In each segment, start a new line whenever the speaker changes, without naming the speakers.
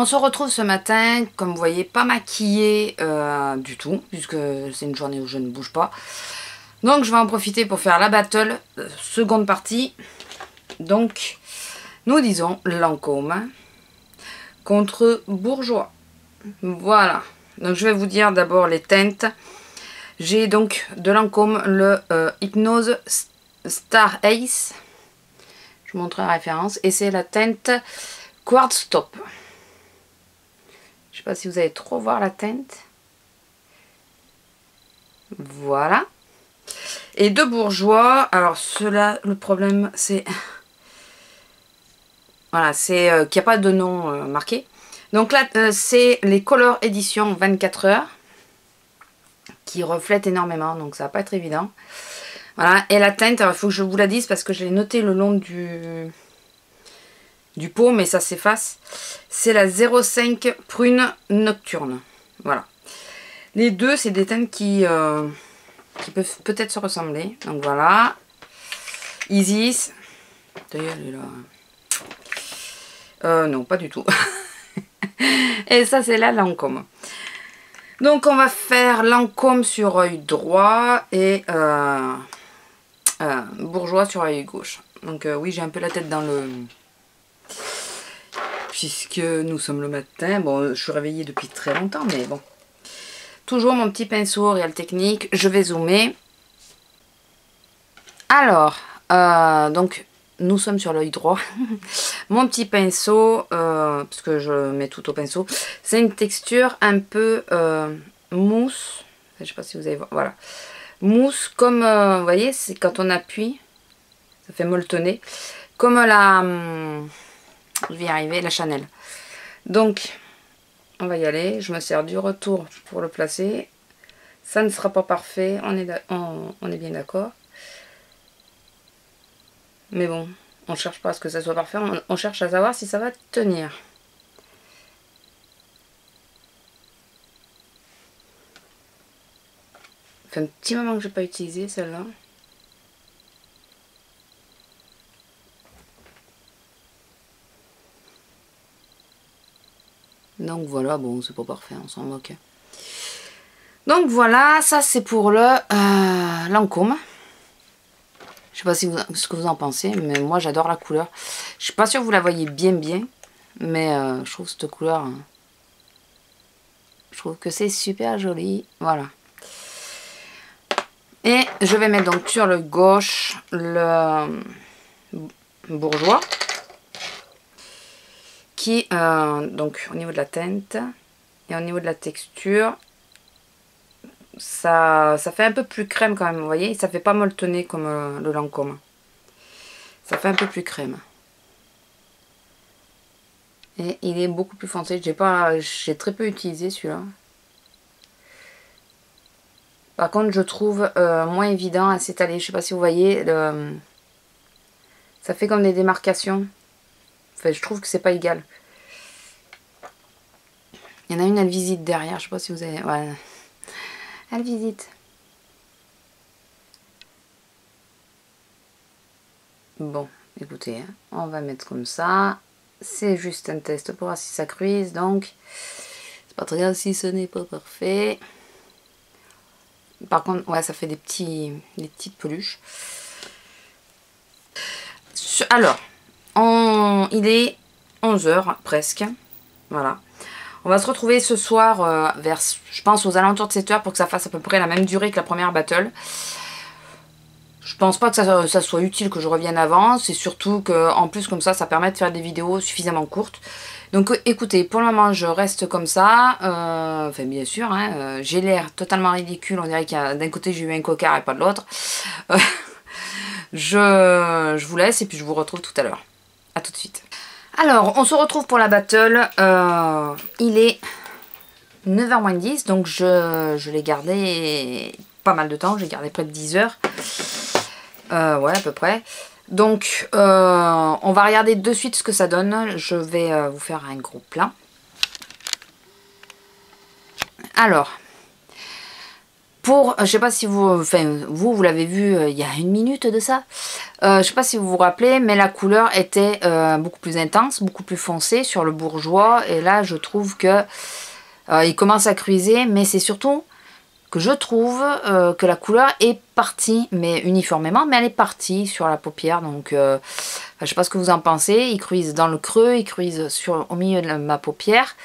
se retrouve ce matin, comme vous voyez, pas maquillée du tout, puisque c'est une journée où je ne bouge pas. Donc je vais en profiter pour faire la battle, seconde partie. Donc, nous disons Lancôme contre Bourjois. Voilà. Donc je vais vous dire d'abord les teintes. J'ai donc de Lancôme le Hypnose Star Ace. Je vous montre la référence. Et c'est la teinte Quartz Top. Je ne sais pas si vous allez trop voir la teinte. Voilà. Et de Bourjois. Alors cela, le problème c'est... Voilà, c'est qu'il n'y a pas de nom marqué. Donc là, c'est les Color Edition 24 heures. Qui reflètent énormément, donc ça va pas être évident. Voilà, et la teinte, il faut que je vous la dise parce que je l'ai noté le long du pot, mais ça s'efface. C'est la 05 Prune Nocturne. Voilà. Les deux, c'est des teintes qui peuvent peut-être se ressembler. Donc voilà. Isis. D'ailleurs, elle est là. Non, pas du tout. Et ça, c'est la Lancôme. Donc on va faire Lancôme sur œil droit et Bourjois sur œil gauche. Donc oui, j'ai un peu la tête dans le... Puisque nous sommes le matin. Bon, je suis réveillée depuis très longtemps, mais bon. Toujours mon petit pinceau Real Technique. Je vais zoomer. Alors, donc nous sommes sur l'œil droit. Mon petit pinceau, parce que je mets tout au pinceau, c'est une texture un peu mousse. Je ne sais pas si vous allez voir. Voilà. Mousse comme, vous voyez, c'est quand on appuie, ça fait molletonner. Comme la, je vais y arriver, la Chanel. Donc, on va y aller. Je me sers du retour pour le placer. Ça ne sera pas parfait, on est bien d'accord. Mais bon, on ne cherche pas à ce que ça soit parfait, on cherche à savoir si ça va tenir. Ça fait un petit moment que je n'ai pas utilisé celle-là. Donc voilà, bon, c'est pas parfait, on s'en moque. Donc voilà, ça c'est pour le Lancôme. Je sais pas si ce que vous en pensez, mais moi j'adore la couleur. Je suis pas sûre que vous la voyez bien, mais je trouve cette couleur, je trouve que c'est super joli. Voilà. Et je vais mettre donc sur le gauche le Bourjois, qui donc au niveau de la teinte et au niveau de la texture, ça fait un peu plus crème quand même, vous voyez, ça fait pas molletonner comme le Lancôme. Ça fait un peu plus crème. Et il est beaucoup plus foncé. J'ai très peu utilisé celui-là. Par contre, je trouve moins évident à s'étaler. Je sais pas si vous voyez, ça fait comme des démarcations. Enfin, je trouve que c'est pas égal. Il y en a une, elle visite derrière. Je sais pas si vous avez... Ouais. Elle visite. Bon, écoutez, hein, on va mettre comme ça. C'est juste un test pour voir si ça cuise. Donc, c'est pas très grave si ce n'est pas parfait. Par contre, ouais, ça fait des petites peluches. Alors, il est 11 h presque. Voilà. On va se retrouver ce soir vers, je pense, aux alentours de 7 h pour que ça fasse à peu près la même durée que la première battle. Je pense pas que ça soit utile que je revienne avant. C'est surtout qu'en plus, comme ça permet de faire des vidéos suffisamment courtes. Donc écoutez, pour le moment, je reste comme ça. Enfin, bien sûr, hein, j'ai l'air totalement ridicule. On dirait qu'il d'un côté, j'ai eu un cocard et pas de l'autre. Je vous laisse et puis je vous retrouve tout à l'heure. A tout de suite. Alors, on se retrouve pour la battle. Il est 9 h moins 10, donc je l'ai gardé pas mal de temps. J'ai gardé près de 10 heures. Ouais, à peu près. Donc, on va regarder de suite ce que ça donne. Je vais vous faire un gros plan. Alors, je sais pas si vous, enfin vous l'avez vu il y a 1 minute de ça. Je sais pas si vous vous rappelez, mais la couleur était beaucoup plus intense, beaucoup plus foncée sur le bourgeois. Et là, je trouve que il commence à cruiser, mais c'est surtout que je trouve que la couleur est partie, mais uniformément, mais elle est partie sur la paupière. Donc, je sais pas ce que vous en pensez. Il cruise dans le creux, il cruise au milieu de ma paupière,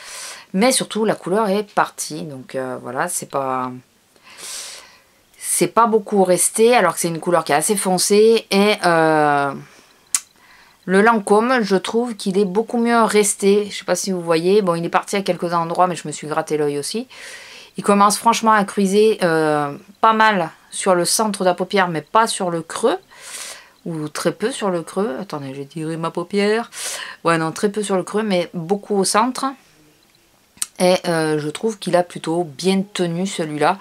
mais surtout la couleur est partie. Donc voilà, c'est pas beaucoup resté, alors que c'est une couleur qui est assez foncée. Et le Lancôme, je trouve qu'il est beaucoup mieux resté. Je sais pas si vous voyez. Bon, il est parti à quelques endroits, mais je me suis gratté l'œil aussi. Il commence franchement à cruiser pas mal sur le centre de la paupière, mais pas sur le creux. Ou très peu sur le creux. Attendez, j'ai tiré ma paupière. Ouais, non, très peu sur le creux, mais beaucoup au centre. Et je trouve qu'il a plutôt bien tenu celui-là.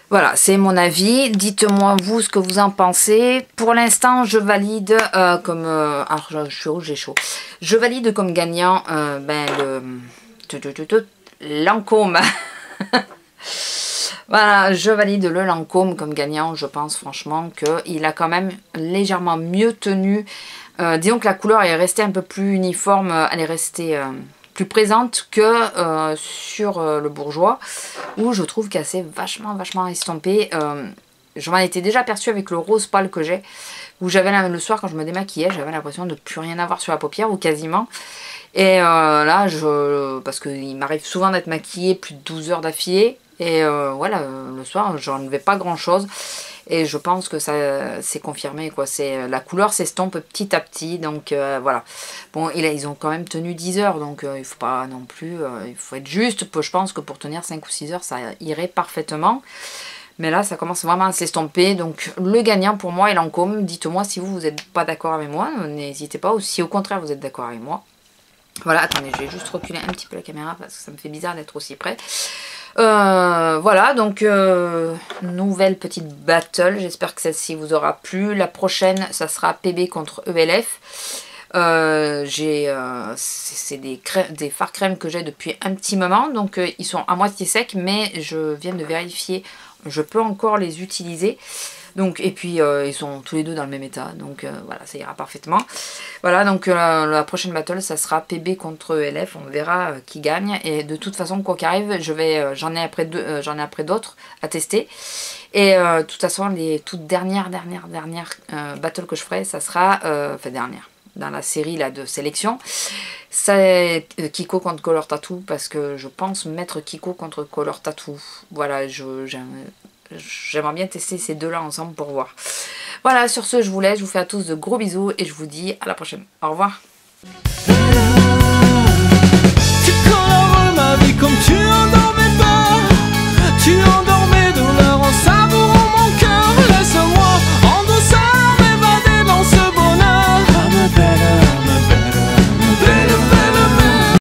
Voilà, c'est mon avis. Dites-moi vous ce que vous en pensez. Pour l'instant, je valide comme... alors, je suis rouge, j'ai chaud. Je valide comme gagnant le Lancôme. Voilà, je valide le Lancôme comme gagnant. Je pense franchement qu'il a quand même légèrement mieux tenu. Disons que la couleur est restée un peu plus uniforme. Elle est restée... plus présente que sur le bourgeois, où je trouve qu'elle s'est vachement estompée. Je m'en étais déjà aperçue avec le rose pâle que j'ai, où j'avais le soir quand je me démaquillais, j'avais l'impression de ne plus rien avoir sur la paupière, ou quasiment. Et là, parce qu'il m'arrive souvent d'être maquillée plus de 12 heures d'affilée, et voilà, le soir, j'en avais pas grand chose. Et je pense que ça s'est confirmé, quoi. La couleur s'estompe petit à petit, donc voilà. Bon, ils ont quand même tenu 10 heures, donc il faut pas non plus... il faut être juste, je pense que pour tenir 5 ou 6 heures, ça irait parfaitement. Mais là, ça commence vraiment à s'estomper, donc le gagnant pour moi est Lancôme. Dites-moi si vous n'êtes pas d'accord avec moi, n'hésitez pas, ou si au contraire vous êtes d'accord avec moi. Voilà, attendez, je vais juste reculer un petit peu la caméra, parce que ça me fait bizarre d'être aussi près. Voilà, donc nouvelle petite battle, j'espère que celle-ci vous aura plu. La prochaine, ça sera PB contre ELF. C'est des fards crème que j'ai depuis un petit moment, donc ils sont à moitié secs, mais je viens de vérifier, je peux encore les utiliser. Donc, et puis ils sont tous les deux dans le même état, donc voilà, ça ira parfaitement. Voilà, donc la prochaine battle, ça sera PB contre ELF, on verra qui gagne. Et de toute façon, quoi qu'il arrive, j'en ai après d'autres à tester. Et de toute façon, les toutes dernières battles que je ferai, ça sera, enfin dernière, dans la série là de sélection, c'est Kiko contre Color Tattoo, parce que je pense mettre Kiko contre Color Tattoo. Voilà, j'aimerais bien tester ces deux-là ensemble pour voir. Voilà, sur ce, je vous laisse. Je vous fais à tous de gros bisous et je vous dis à la prochaine. Au revoir. Tu colores ma vie comme tu endors mes